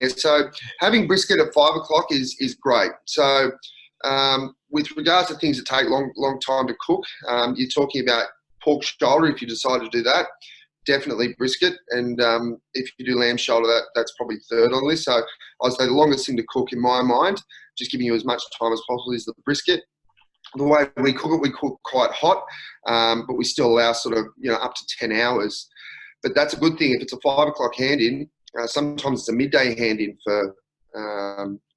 So having brisket at 5 o'clock is great. So with regards to things that take long time to cook, you're talking about pork shoulder. If you decide to do that, definitely brisket. And if you do lamb shoulder, that's probably third on the list. So I'd say the longest thing to cook in my mind, just giving you as much time as possible, is the brisket. The way we cook quite hot, but we still allow sort of, up to 10 hours. But that's a good thing. If it's a 5 o'clock hand-in, sometimes it's a midday hand-in for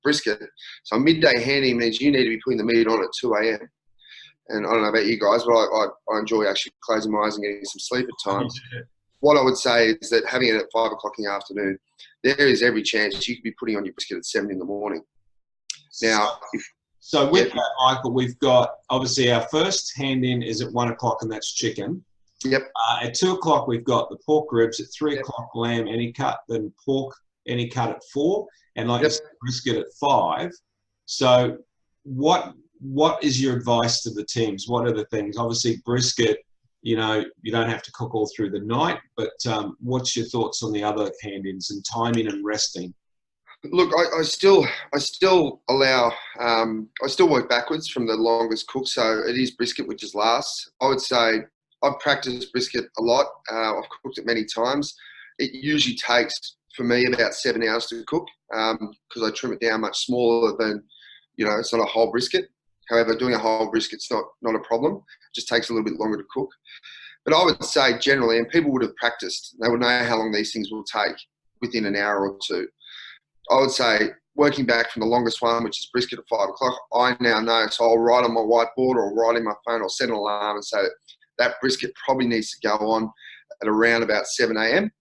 brisket. So a midday hand-in means you need to be putting the meat on at 2 a.m. And I don't know about you guys, but I enjoy actually closing my eyes and getting some sleep at times. What I would say is that having it at 5 o'clock in the afternoon, there is every chance you could be putting on your brisket at 7 in the morning. Now, so with that, Michael, we've got, obviously our first hand-in is at 1 o'clock, and that's chicken. Yep. At 2 o'clock, we've got the pork ribs. At 3 o'clock, lamb any cut, then pork any cut at 4, and like you said, brisket at 5. So what is your advice to the teams? What are the things? Obviously, brisket, you don't have to cook all through the night, but what's your thoughts on the other hand-ins and timing and resting? Look, I still allow, I still work backwards from the longest cook. So it is brisket, which is last. I would say I've practiced brisket a lot. I've cooked it many times. It usually takes, for me, about 7 hours to cook because I trim it down much smaller than, it's not a whole brisket. However, doing a whole brisket's not a problem. It just takes a little bit longer to cook. But I would say generally, and people would have practiced, they would know how long these things will take within an hour or two. I would say working back from the longest one, which is brisket at 5 o'clock, I now know. So I'll write on my whiteboard or write in my phone or set an alarm and say that brisket probably needs to go on at around about 7 a.m.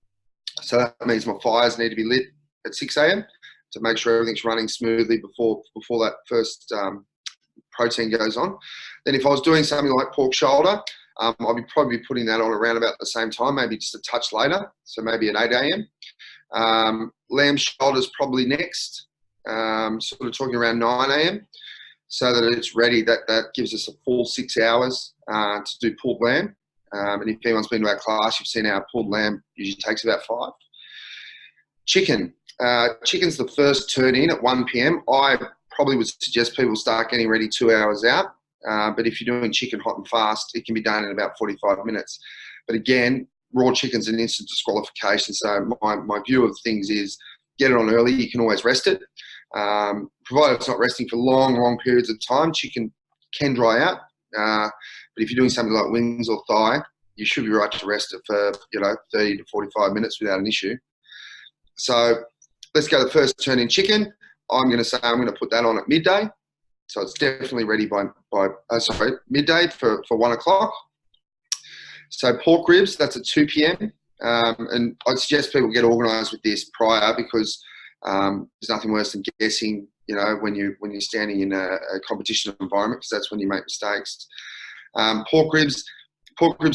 So that means my fires need to be lit at 6 a.m. to make sure everything's running smoothly before that first protein goes on. Then if I was doing something like pork shoulder, I'd be probably putting that on around about the same time, maybe just a touch later, so maybe at 8 a.m. Lamb shoulder's probably next, sort of talking around 9 a.m. so that it's ready. That gives us a full 6 hours to do pulled lamb. And if anyone's been to our class, you've seen our pulled lamb usually takes about 5. Chicken. Chicken's the first turn in at 1 p.m. I probably would suggest people start getting ready 2 hours out. But if you're doing chicken hot and fast, it can be done in about 45 minutes. But again, raw chicken's an instant disqualification. So my view of things is get it on early. You can always rest it. Provided it's not resting for long periods of time, chicken can dry out. But if you're doing something like wings or thigh, you should be right to rest it for 30 to 45 minutes without an issue. So let's go to the first turn in chicken. I'm going to say I'm going to put that on at midday. So it's definitely ready by midday for 1 o'clock. So pork ribs, that's at 2 p.m. And I'd suggest people get organised with this prior because there's nothing worse than guessing, when you're standing in a competition environment, because that's when you make mistakes. Pork ribs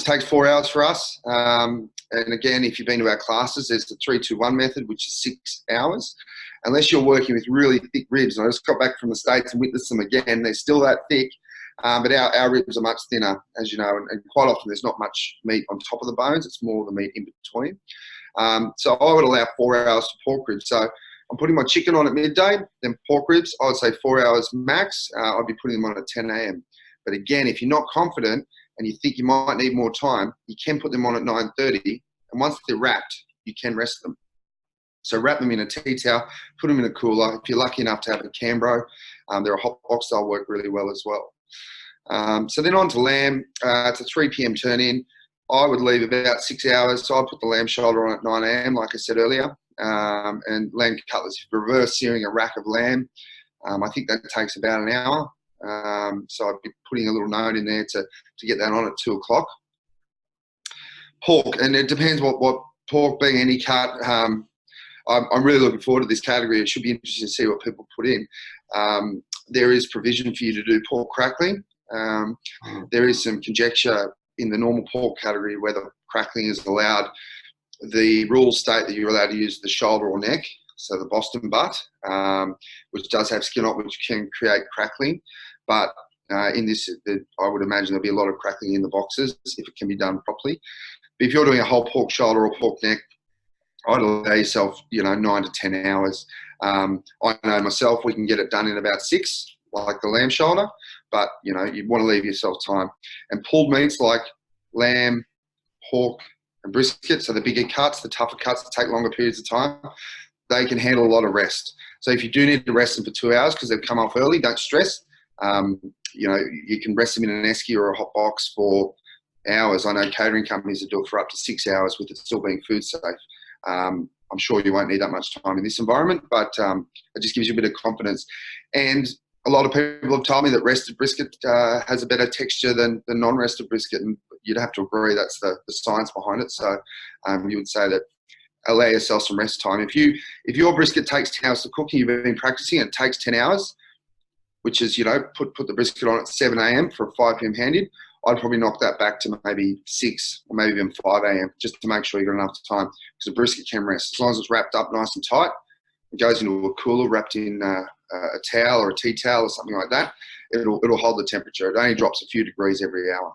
takes 4 hours for us. And again, if you've been to our classes, there's the 3-2-1 method, which is 6 hours. Unless you're working with really thick ribs, and I just got back from the States and witnessed them again, they're still that thick. But our ribs are much thinner, as you know, and quite often there's not much meat on top of the bones. It's more the meat in between. So I would allow 4 hours for pork ribs. So I'm putting my chicken on at midday, then pork ribs, I would say 4 hours max. I'd be putting them on at 10 a.m. But again, if you're not confident and you think you might need more time, you can put them on at 9:30. And once they're wrapped, you can rest them. So wrap them in a tea towel, put them in a cooler. If you're lucky enough to have a Cambro, they're a hot box, they'll work really well as well. So then on to lamb. It's a 3 p.m. turn in. I would leave about 6 hours. So I'd put the lamb shoulder on at 9 a.m. like I said earlier. And lamb cutlets, if you're reverse searing a rack of lamb, I think that takes about an hour. So I'd be putting a little note in there to get that on at 2 o'clock. Pork, and it depends what pork, being any cut. I'm really looking forward to this category. It should be interesting to see what people put in. There is provision for you to do pork crackling. There is some conjecture in the normal pork category whether crackling is allowed. The rules state that you're allowed to use the shoulder or neck, so the Boston butt, which does have skin on, which can create crackling. But in this, I would imagine there'll be a lot of crackling in the boxes if it can be done properly. But if you're doing a whole pork shoulder or pork neck, I'd allow yourself, 9 to 10 hours. I know myself, we can get it done in about 6, like the lamb shoulder, but you want to leave yourself time. And pulled meats like lamb, pork, and brisket, so the bigger cuts, the tougher cuts that take longer periods of time, they can handle a lot of rest. So if you do need to rest them for 2 hours because they've come off early, don't stress. You can rest them in an esky or a hot box for hours. I know catering companies that do it for up to 6 hours with it still being food safe. I'm sure you won't need that much time in this environment, but it just gives you a bit of confidence. And a lot of people have told me that rested brisket has a better texture than non-rested brisket, and you'd have to agree that's the science behind it. So you would say that allow yourself some rest time. If your brisket takes 10 hours to cook and you've been practicing and it takes 10 hours, which is, put the brisket on at 7 a.m. for a 5 p.m. hand-in, I'd probably knock that back to maybe 6 or maybe even 5 a.m. just to make sure you've got enough time, because a brisket can rest. As long as it's wrapped up nice and tight, it goes into a cooler wrapped in a towel or a tea towel or something like that, it'll hold the temperature. It only drops a few degrees every hour.